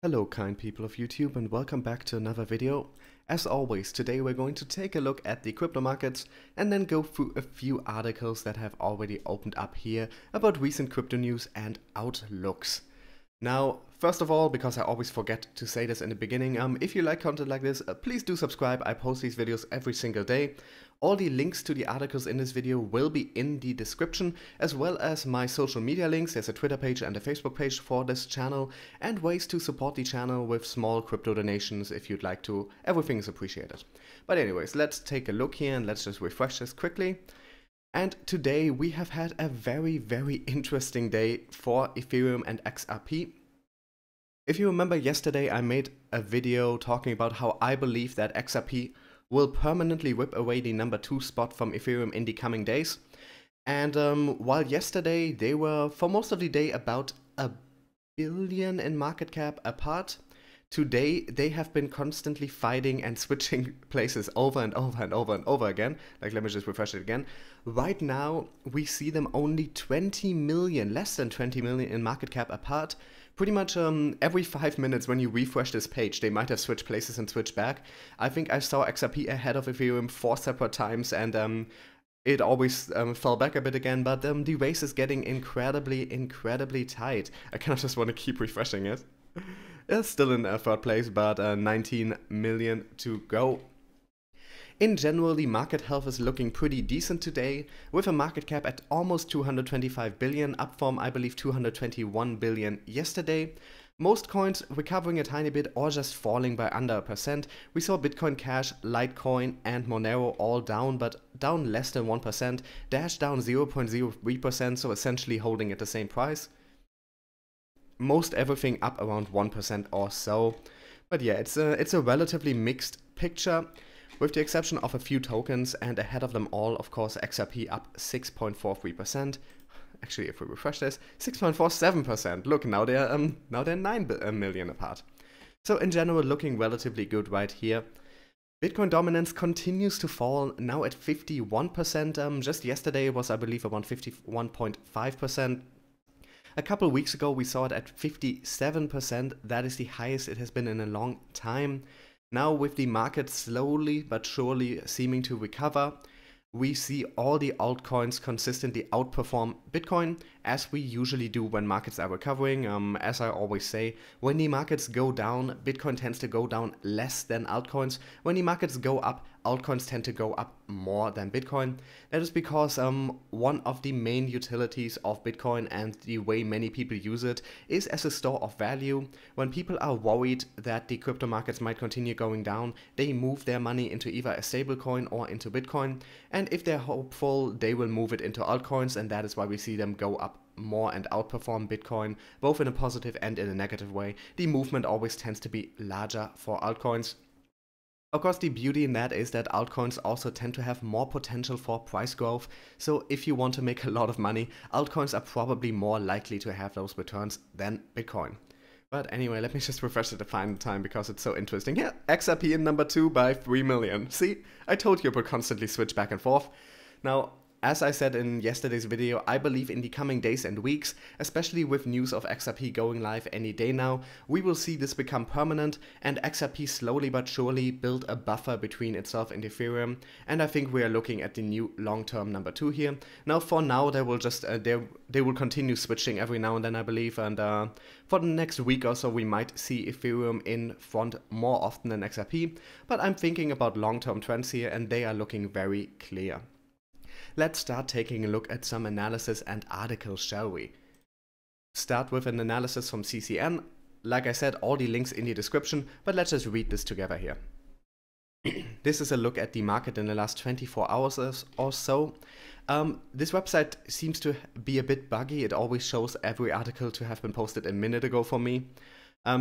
Hello kind people of YouTube and welcome back to another video. As always, today we're going to take a look at the crypto markets and then go through a few articles that have already opened up here about recent crypto news and outlooks. Now, first of all, because I always forget to say this in the beginning, if you like content like this, please do subscribe. I post these videos every single day. All the links to the articles in this video will be in the description, as well as my social media links. There's a Twitter page and a Facebook page for this channel, and ways to support the channel with small crypto donations if you'd like to. Everything is appreciated. But anyways, let's take a look here and let's just refresh this quickly. And today we have had a very interesting day for Ethereum and XRP. If you remember yesterday, I made a video talking about how I believe that XRP will permanently rip away the number 2 spot from Ethereum in the coming days. And while yesterday they were for most of the day about $1 billion in market cap apart, today they have been constantly fighting and switching places over and over again. Like, let me just refresh it again. Right now we see them only 20 million, less than 20 million in market cap apart. Pretty much every 5 minutes when you refresh this page, they might have switched places and switched back. I think I saw XRP ahead of Ethereum 4 separate times, and it always fell back a bit again, but the race is getting incredibly tight. I kind of just want to keep refreshing it. It's still in third place, but 19 million to go. In general, the market health is looking pretty decent today, with a market cap at almost 225 billion, up from I believe 221 billion yesterday. Most coins recovering a tiny bit or just falling by under 1%. We saw Bitcoin Cash, Litecoin and Monero all down, but down less than 1%. Dash down 0.03%, so essentially holding at the same price. Most everything up around 1% or so. But yeah, it's a relatively mixed picture, with the exception of a few tokens, and ahead of them all, of course, XRP up 6.43%. Actually, if we refresh this, 6.47%. Look, now they're 9 million apart. So in general, looking relatively good right here. Bitcoin dominance continues to fall, now at 51%. Just yesterday it was, I believe, around 51.5%. A couple weeks ago we saw it at 57%. That is the highest it has been in a long time. Now, with the market slowly but surely seeming to recover, we see all the altcoins consistently outperform Bitcoin, as we usually do when markets are recovering. As I always say, when the markets go down, Bitcoin tends to go down less than altcoins. When the markets go up, altcoins tend to go up more than Bitcoin. That is because one of the main utilities of Bitcoin and the way many people use it is as a store of value. When people are worried that the crypto markets might continue going down, they move their money into either a stablecoin or into Bitcoin. And if they're hopeful, they will move it into altcoins, and that is why we see them go up more and outperform Bitcoin, both in a positive and in a negative way. The movement always tends to be larger for altcoins. Of course, the beauty in that is that altcoins also tend to have more potential for price growth, so if you want to make a lot of money, altcoins are probably more likely to have those returns than Bitcoin. But anyway, let me just refresh it a final time because it's so interesting. Yeah, XRP in number 2 by 3 million. See, I told you it would constantly switch back and forth. Now, as I said in yesterday's video, I believe in the coming days and weeks, especially with news of XRP going live any day now, we will see this become permanent and XRP slowly but surely build a buffer between itself and Ethereum, and I think we are looking at the new long-term number 2 here. Now, for now, they will just they will continue switching every now and then, I believe, and for the next week or so we might see Ethereum in front more often than XRP, but I'm thinking about long-term trends here and they are looking very clear. Let's start taking a look at some analysis and articles, shall we? Start with an analysis from CCN. Like I said, all the links in the description, but let's just read this together here. This is a look at the market in the last 24 hours or so. This website seems to be a bit buggy. It always shows every article to have been posted a minute ago for me.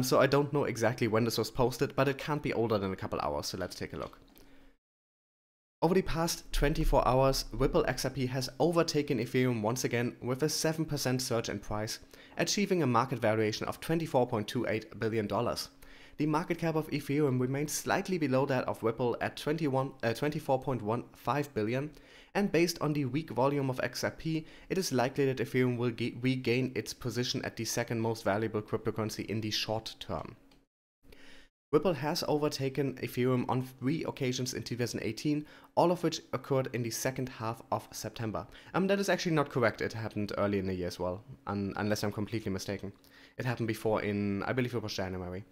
So I don't know exactly when this was posted, but it can't be older than a couple hours, so let's take a look. Over the past 24 hours, Ripple XRP has overtaken Ethereum once again with a 7% surge in price, achieving a market valuation of $24.28 billion. The market cap of Ethereum remains slightly below that of Ripple at 24.15 billion, and based on the weak volume of XRP, it is likely that Ethereum will regain its position at the second most valuable cryptocurrency in the short term. Ripple has overtaken Ethereum on 3 occasions in 2018, all of which occurred in the second half of September. That is actually not correct. It happened early in the year as well, unless I'm completely mistaken. It happened before in, I believe it was January.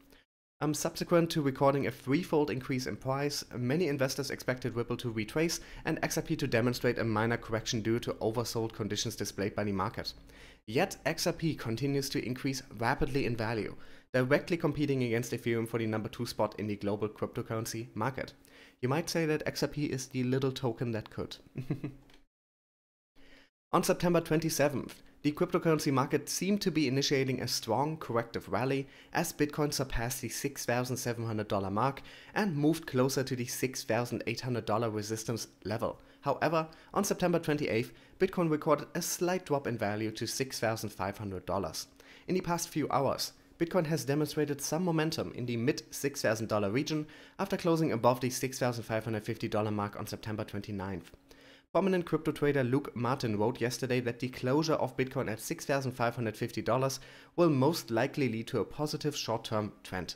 Subsequent to recording a threefold increase in price, many investors expected Ripple to retrace and XRP to demonstrate a minor correction due to oversold conditions displayed by the market. Yet XRP continues to increase rapidly in value, directly competing against Ethereum for the number 2 spot in the global cryptocurrency market. You might say that XRP is the little token that could. On September 27th, the cryptocurrency market seemed to be initiating a strong corrective rally as Bitcoin surpassed the $6,700 mark and moved closer to the $6,800 resistance level. However, on September 28th, Bitcoin recorded a slight drop in value to $6,500. In the past few hours, Bitcoin has demonstrated some momentum in the mid-$6,000 region after closing above the $6,550 mark on September 29th. Prominent crypto trader Luke Martin wrote yesterday that the closure of Bitcoin at $6,550 will most likely lead to a positive short-term trend.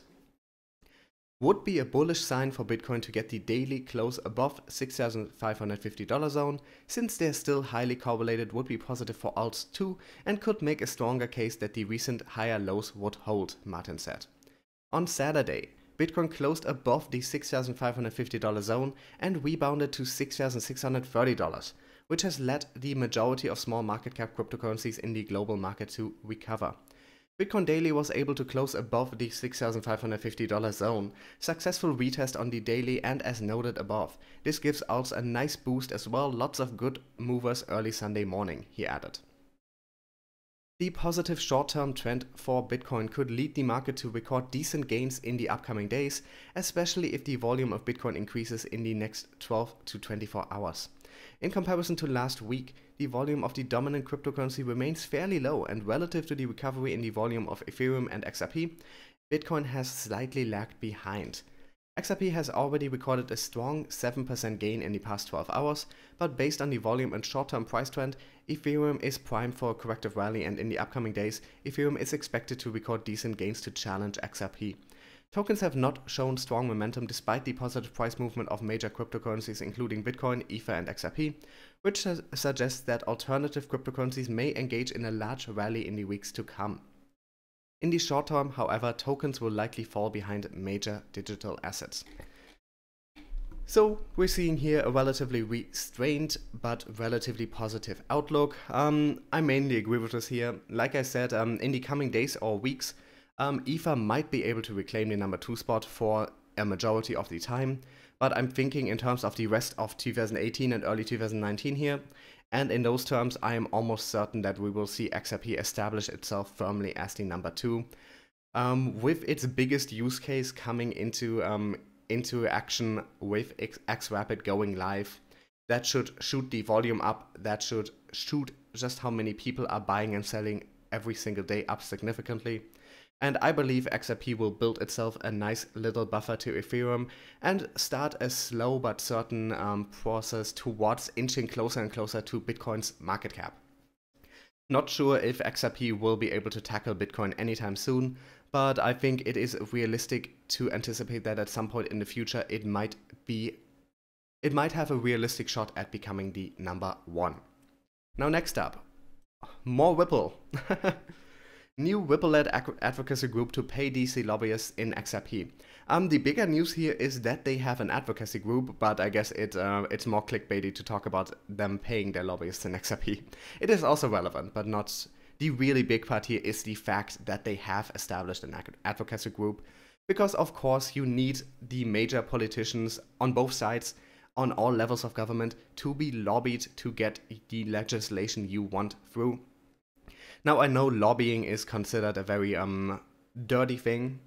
Would be a bullish sign for Bitcoin to get the daily close above $6,550 zone, since they're still highly correlated, would be positive for alts too, and could make a stronger case that the recent higher lows would hold, Martin said. On Saturday, Bitcoin closed above the $6,550 zone and rebounded to $6,630, which has led the majority of small market cap cryptocurrencies in the global market to recover. Bitcoin daily was able to close above the $6,550 zone, successful retest on the daily, and as noted above, this gives alts a nice boost as well, lots of good movers early Sunday morning, he added. The positive short-term trend for Bitcoin could lead the market to record decent gains in the upcoming days, especially if the volume of Bitcoin increases in the next 12 to 24 hours. In comparison to last week, the volume of the dominant cryptocurrency remains fairly low, and relative to the recovery in the volume of Ethereum and XRP, Bitcoin has slightly lagged behind. XRP has already recorded a strong 7% gain in the past 12 hours, but based on the volume and short-term price trend, Ethereum is primed for a corrective rally, and in the upcoming days, Ethereum is expected to record decent gains to challenge XRP. Tokens have not shown strong momentum despite the positive price movement of major cryptocurrencies including Bitcoin, Ether and XRP, which suggests that alternative cryptocurrencies may engage in a large rally in the weeks to come. In the short term, however, tokens will likely fall behind major digital assets. So we're seeing here a relatively restrained but relatively positive outlook. I mainly agree with this here. Like I said, in the coming days or weeks, Ether might be able to reclaim the number 2 spot for a majority of the time, but I'm thinking in terms of the rest of 2018 and early 2019 here. And in those terms, I am almost certain that we will see XRP establish itself firmly as the number 2, with its biggest use case coming into action with XRapid going live. That should shoot the volume up, that should shoot just how many people are buying and selling every single day up significantly. And I believe XRP will build itself a nice little buffer to Ethereum and start a slow but certain process towards inching closer and closer to Bitcoin's market cap. Not sure if XRP will be able to tackle Bitcoin anytime soon, but I think it is realistic to anticipate that at some point in the future it might have a realistic shot at becoming the number 1. Now next up, more Ripple. New Ripple-led advocacy group to pay DC lobbyists in XRP. The bigger news here is that they have an advocacy group, but I guess it's more clickbaity to talk about them paying their lobbyists in XRP. It is also relevant, but not the really big part here is the fact that they have established an advocacy group, because of course you need the major politicians on both sides, on all levels of government, to be lobbied to get the legislation you want through. Now I know lobbying is considered a very dirty thing,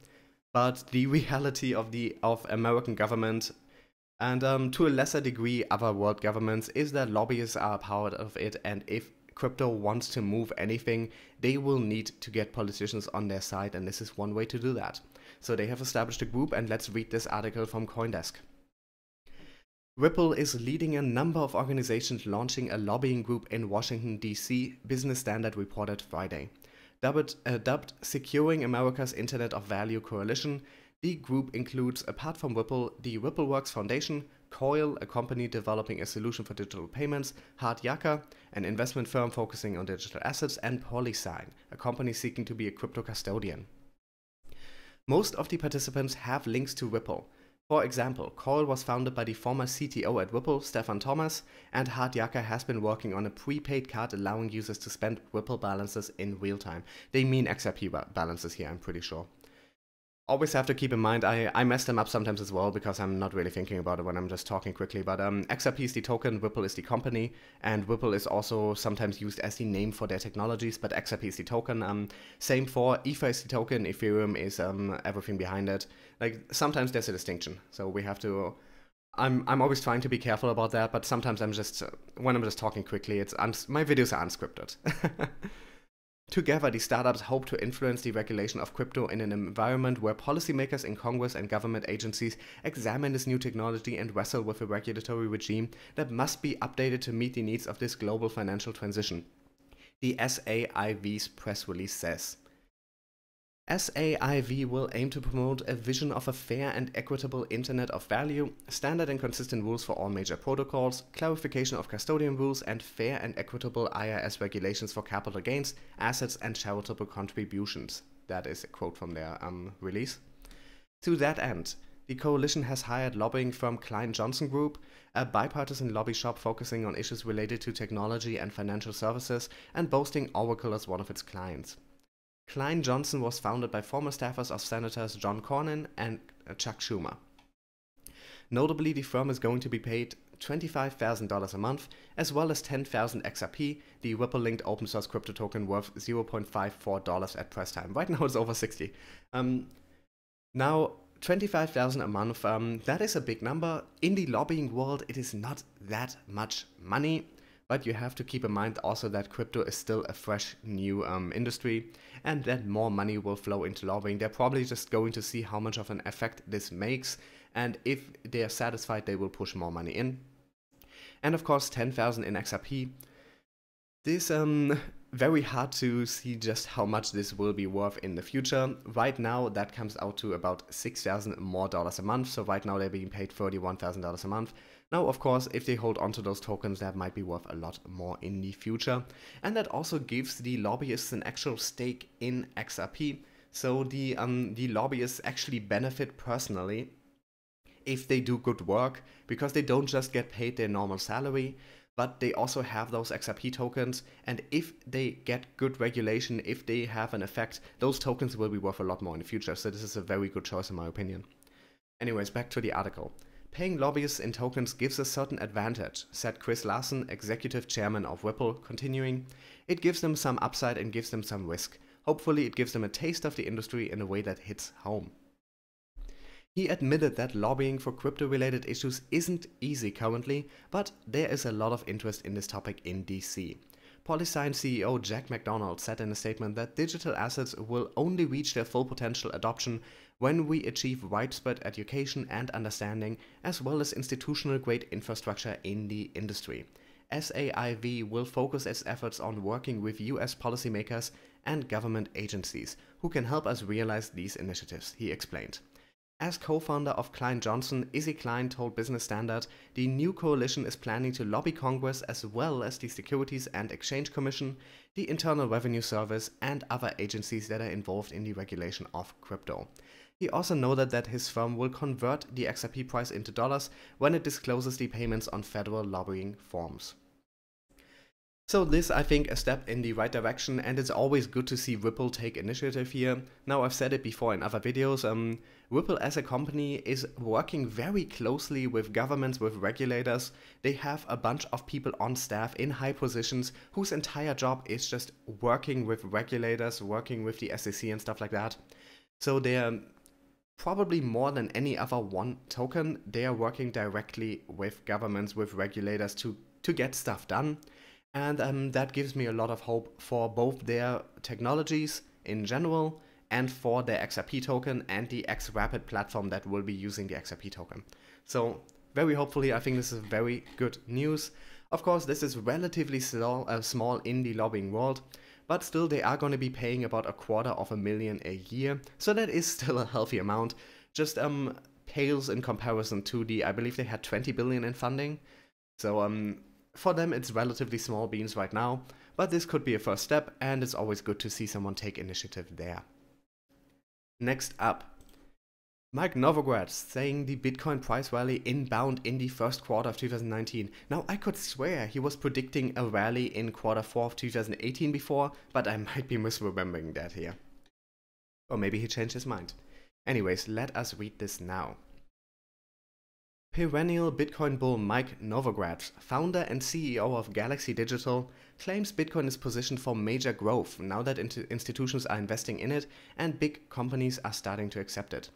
but the reality of American government and to a lesser degree other world governments is that lobbyists are a part of it, and if crypto wants to move anything, they will need to get politicians on their side, and this is one way to do that. So they have established a group, and let's read this article from CoinDesk. Ripple is leading a number of organizations launching a lobbying group in Washington, D.C., Business Standard reported Friday. Dubbed Securing America's Internet of Value Coalition, The group includes, apart from Ripple, the RippleWorks Foundation, Coil, a company developing a solution for digital payments, Hardjaka, an investment firm focusing on digital assets, and Polysign, a company seeking to be a crypto custodian. Most of the participants have links to Ripple. For example, Coil was founded by the former CTO at Ripple, Stefan Thomas, and Hardjaka has been working on a prepaid card allowing users to spend Ripple balances in real time. They mean XRP balances here, I'm pretty sure. Always have to keep in mind, I mess them up sometimes as well because I'm not really thinking about it when I'm just talking quickly, but XRP is the token, Ripple is the company, and Ripple is also sometimes used as the name for their technologies, but XRP is the token. Same for ETH is the token, Ethereum is everything behind it. Like, sometimes there's a distinction, so we have to... I'm always trying to be careful about that, but sometimes I'm just, when I'm just talking quickly, my videos are unscripted. Together, the startups hope to influence the regulation of crypto in an environment where policymakers in Congress and government agencies examine this new technology and wrestle with a regulatory regime that must be updated to meet the needs of this global financial transition. The SAIV's press release says. SAIV will aim to promote a vision of a fair and equitable Internet of Value, standard and consistent rules for all major protocols, clarification of custodian rules, and fair and equitable IRS regulations for capital gains, assets, and charitable contributions. That is a quote from their release. To that end, the coalition has hired lobbying firm Klein Johnson Group, a bipartisan lobby shop focusing on issues related to technology and financial services, and boasting Oracle as one of its clients. Klein Johnson was founded by former staffers of Senators John Cornyn and Chuck Schumer. Notably, the firm is going to be paid $25,000 a month, as well as 10,000 XRP, the Ripple-linked open source crypto token worth $0.54 at press time. Right now it's over 60. Now, 25,000 a month, that is a big number. In the lobbying world, it is not that much money. But you have to keep in mind also that crypto is still a fresh new industry and that more money will flow into lobbying. They're probably just going to see how much of an effect this makes, and if they are satisfied, they will push more money in. And of course, 10,000 in XRP. This very hard to see just how much this will be worth in the future. Right now, that comes out to about $6,000 more a month. So right now they're being paid $31,000 a month. Now, of course, if they hold onto those tokens, that might be worth a lot more in the future. And that also gives the lobbyists an actual stake in XRP. So the lobbyists actually benefit personally if they do good work, because they don't just get paid their normal salary, but they also have those XRP tokens, and if they get good regulation, if they have an effect, those tokens will be worth a lot more in the future, so this is a very good choice in my opinion. Anyways, back to the article. Paying lobbyists in tokens gives a certain advantage, said Chris Larsen, executive chairman of Ripple, continuing. It gives them some upside and gives them some risk. Hopefully it gives them a taste of the industry in a way that hits home. He admitted that lobbying for crypto-related issues isn't easy currently, but there is a lot of interest in this topic in DC. Polysign CEO Jack McDonald said in a statement that digital assets will only reach their full potential adoption when we achieve widespread education and understanding, as well as institutional-grade infrastructure in the industry. SAIV will focus its efforts on working with US policymakers and government agencies who can help us realize these initiatives, he explained. As co-founder of Klein Johnson, Izzy Klein told Business Standard, the new coalition is planning to lobby Congress as well as the Securities and Exchange Commission, the Internal Revenue Service, and other agencies that are involved in the regulation of crypto. He also noted that his firm will convert the XRP price into dollars when it discloses the payments on federal lobbying forms. So this, I think, a step in the right direction, and it's always good to see Ripple take initiative here. Now, I've said it before in other videos, Ripple as a company is working very closely with governments, with regulators. They have a bunch of people on staff in high positions whose entire job is just working with regulators, working with the SEC and stuff like that. So they're probably more than any other one token, they are working directly with governments, with regulators to get stuff done. And that gives me a lot of hope for both their technologies in general and for their XRP token and the XRapid platform that will be using the XRP token. So very hopefully, I think this is very good news. Of course, this is relatively small in the lobbying world, but still they are going to be paying about $250,000 a year, so that is still a healthy amount. just pales in comparison to the, I believe they had 20 billion in funding. So for them it's relatively small beans right now, but this could be a first step, and it's always good to see someone take initiative there. Next up, Mike Novogratz saying the Bitcoin price rally inbound in the first quarter of 2019. Now, I could swear he was predicting a rally in quarter 4 of 2018 before, but I might be misremembering that here. Or maybe he changed his mind. Anyways, let us read this now. Perennial Bitcoin bull Mike Novogratz, founder and CEO of Galaxy Digital, claims Bitcoin is positioned for major growth now that institutions are investing in it and big companies are starting to accept it.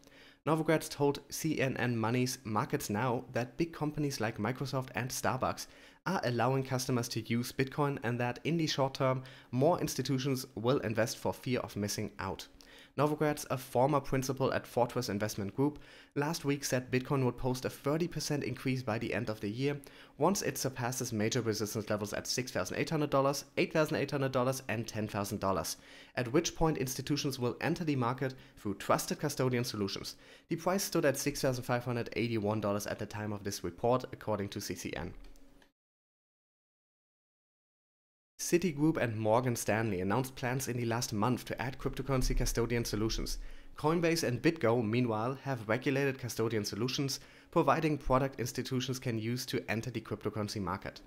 Novogratz told CNN Money's Markets Now that big companies like Microsoft and Starbucks are allowing customers to use Bitcoin, and that in the short term, more institutions will invest for fear of missing out. Novogratz, a former principal at Fortress Investment Group, last week said Bitcoin would post a 30% increase by the end of the year, once it surpasses major resistance levels at $6,800, $8,800 and $10,000, at which point institutions will enter the market through trusted custodian solutions. The price stood at $6,581 at the time of this report, according to CCN. Citigroup and Morgan Stanley announced plans in the last month to add cryptocurrency custodian solutions. Coinbase and BitGo, meanwhile, have regulated custodian solutions, providing product institutions can use to enter the cryptocurrency market.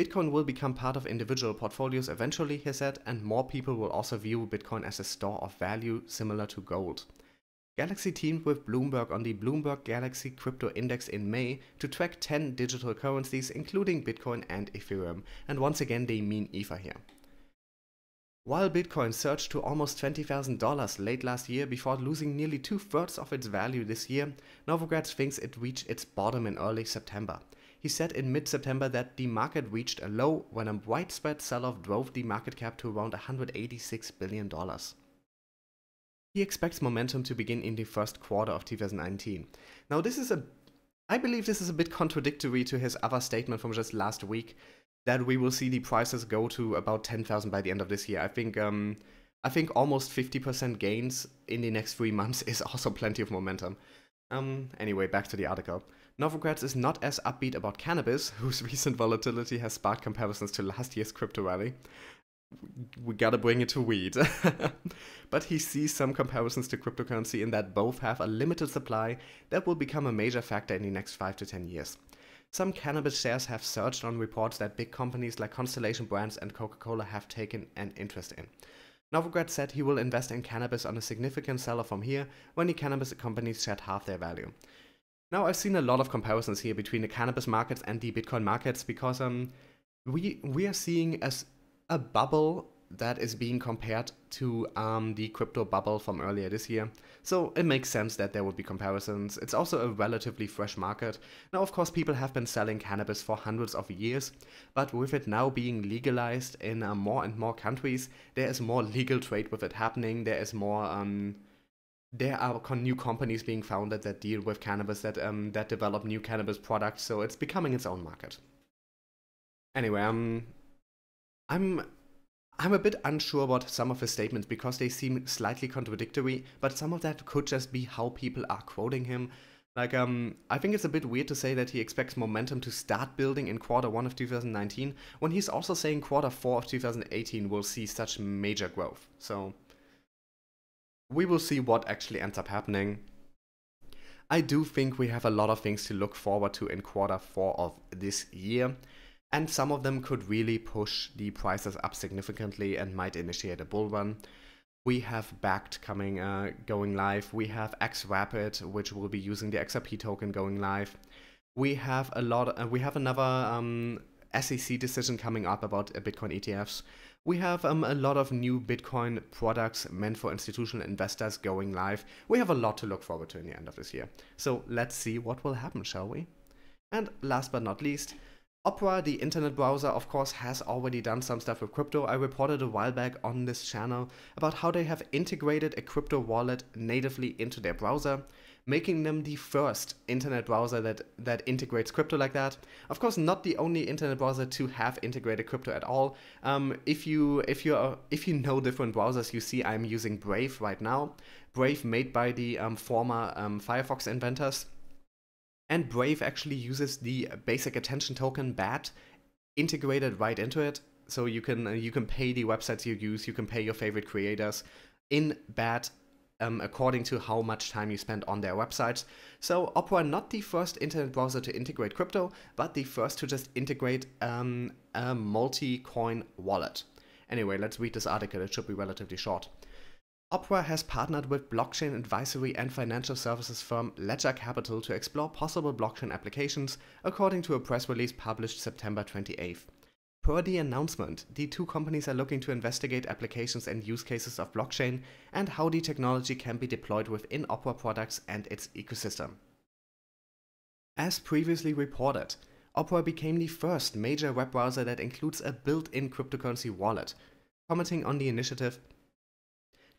Bitcoin will become part of individual portfolios eventually, he said, and more people will also view Bitcoin as a store of value similar to gold. Galaxy teamed with Bloomberg on the Bloomberg Galaxy Crypto Index in May to track 10 digital currencies, including Bitcoin and Ethereum, and once again they mean Ether here. While Bitcoin surged to almost $20,000 late last year before losing nearly 2/3 of its value this year, Novogratz thinks it reached its bottom in early September. He said in mid-September that the market reached a low when a widespread sell-off drove the market cap to around $186 billion. He expects momentum to begin in the first quarter of 2019. Now I believe this is a bit contradictory to his other statement from just last week, that we will see the prices go to about 10,000 by the end of this year. I think almost 50% gains in the next 3 months is also plenty of momentum. Anyway, back to the article. Novogratz is not as upbeat about cannabis, whose recent volatility has sparked comparisons to last year's crypto rally. We gotta bring it to weed. But he sees some comparisons to cryptocurrency in that both have a limited supply that will become a major factor in the next 5 to 10 years. Some cannabis shares have surged on reports that big companies like Constellation Brands and Coca-Cola have taken an interest in. Novogratz said he will invest in cannabis on a significant seller from here when the cannabis companies shed half their value. Now, I've seen a lot of comparisons here between the cannabis markets and the Bitcoin markets because we are seeing as a bubble that is being compared to the crypto bubble from earlier this year. So it makes sense that there would be comparisons. It's also a relatively fresh market. Now, of course, people have been selling cannabis for hundreds of years, but with it now being legalized in more and more countries, there is more legal trade with it happening. There is more, there are new companies being founded that deal with cannabis, that develop new cannabis products. So it's becoming its own market. Anyway, I'm a bit unsure about some of his statements because they seem slightly contradictory, but some of that could just be how people are quoting him. Like, I think it's a bit weird to say that he expects momentum to start building in quarter 1 of 2019, when he's also saying quarter 4 of 2018 will see such major growth. So, we will see what actually ends up happening. I do think we have a lot of things to look forward to in quarter 4 of this year. And some of them could really push the prices up significantly and might initiate a bull run. We have BACT going live. We have XRP, which will be using the XRP token going live. We have another SEC decision coming up about Bitcoin ETFs. We have a lot of new Bitcoin products meant for institutional investors going live. We have a lot to look forward to in the end of this year. So let's see what will happen, shall we? And last but not least, Opera, the internet browser, of course, has already done some stuff with crypto. I reported a while back on this channel about how they have integrated a crypto wallet natively into their browser. making them the first internet browser that integrates crypto like that. Of course, not the only internet browser to have integrated crypto at all. If you know different browsers, you see I'm using Brave right now. Brave made by the former Firefox inventors. And Brave actually uses the basic attention token BAT integrated right into it. So you can pay the websites you use, you can pay your favorite creators in BAT according to how much time you spend on their websites. So Opera, not the first internet browser to integrate crypto, but the first to just integrate a multi-coin wallet. Anyway, let's read this article, it should be relatively short. Opera has partnered with blockchain advisory and financial services firm Ledger Capital to explore possible blockchain applications, according to a press release published September 28th. Per the announcement, the two companies are looking to investigate applications and use cases of blockchain and how the technology can be deployed within Opera products and its ecosystem. As previously reported, Opera became the first major web browser that includes a built-in cryptocurrency wallet. Commenting on the initiative,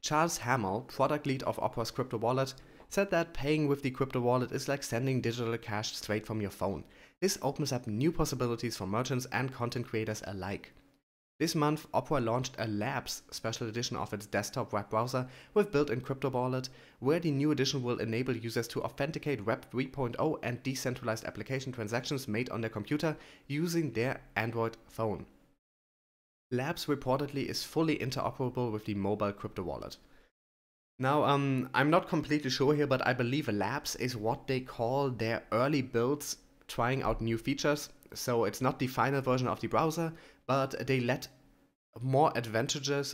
Charles Hamill, product lead of Opera's crypto wallet, said that paying with the crypto wallet is like sending digital cash straight from your phone. This opens up new possibilities for merchants and content creators alike. This month, Opera launched a Labs special edition of its desktop web browser with built-in crypto wallet, where the new edition will enable users to authenticate Web 3.0 and decentralized application transactions made on their computer using their Android phone. Labs reportedly is fully interoperable with the mobile crypto wallet. Now, I'm not completely sure here, but I believe Labs is what they call their early builds trying out new features. So it's not the final version of the browser, but they let more adventurous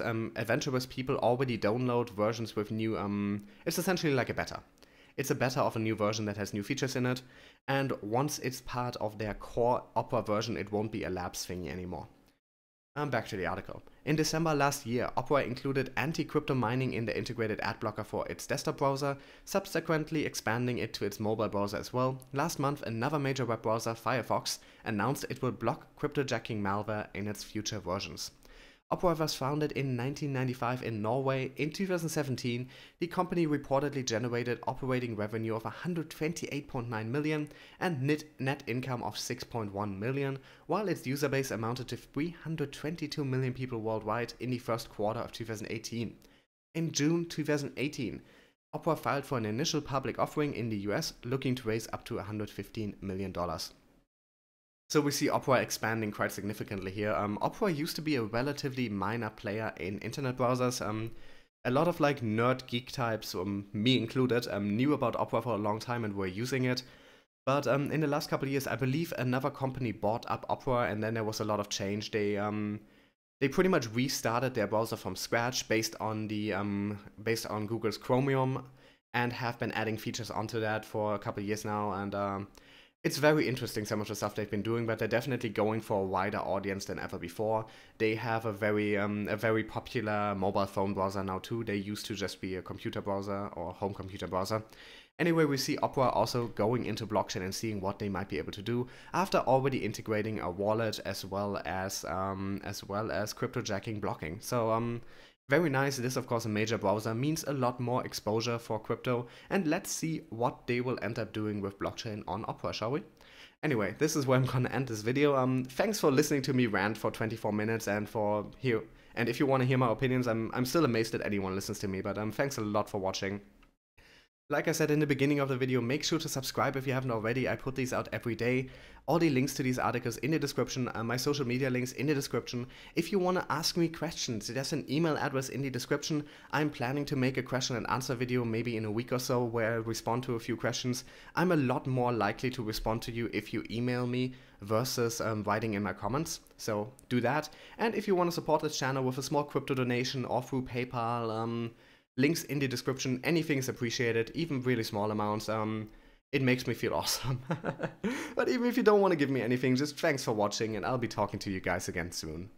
people already download versions with new, it's essentially like a beta. It's a beta of a new version that has new features in it, and once it's part of their core Opera version, it won't be a Labs thingy anymore. Back to the article. In December last year, Opera included anti-crypto mining in the integrated ad blocker for its desktop browser, subsequently expanding it to its mobile browser as well. Last month, another major web browser, Firefox, announced it will block cryptojacking malware in its future versions. Opera was founded in 1995 in Norway. In 2017, the company reportedly generated operating revenue of 128.9 million and net income of 6.1 million, while its user base amounted to 322 million people worldwide in the first quarter of 2018. In June 2018, Opera filed for an initial public offering in the US, looking to raise up to $115 million. So we see Opera expanding quite significantly here. Opera used to be a relatively minor player in internet browsers. A lot of like nerd geek types, me included, knew about Opera for a long time and were using it. But in the last couple of years, I believe another company bought up Opera, and then there was a lot of change. They pretty much restarted their browser from scratch based on Google's Chromium, and have been adding features onto that for a couple of years now. And it's very interesting, some of the stuff they've been doing, but they're definitely going for a wider audience than ever before. They have a very popular mobile phone browser now too. They used to just be a computer browser or home computer browser. Anyway, we see Opera also going into blockchain and seeing what they might be able to do after already integrating a wallet as well as cryptojacking blocking. So very nice. This, of course, a major browser means a lot more exposure for crypto, and let's see what they will end up doing with blockchain on Opera, shall we? Anyway, this is where I'm gonna end this video. Thanks for listening to me rant for 24 minutes and if you want to hear my opinions, I'm still amazed that anyone listens to me, but thanks a lot for watching. Like I said in the beginning of the video, make sure to subscribe if you haven't already. I put these out every day. All the links to these articles in the description, my social media links in the description. If you want to ask me questions, there's an email address in the description. I'm planning to make a question and answer video maybe in a week or so where I respond to a few questions. I'm a lot more likely to respond to you if you email me versus writing in my comments. So do that. And if you want to support this channel with a small crypto donation or through PayPal, links in the description, anything is appreciated, even really small amounts. It makes me feel awesome. But even if you don't want to give me anything, just thanks for watching, and I'll be talking to you guys again soon.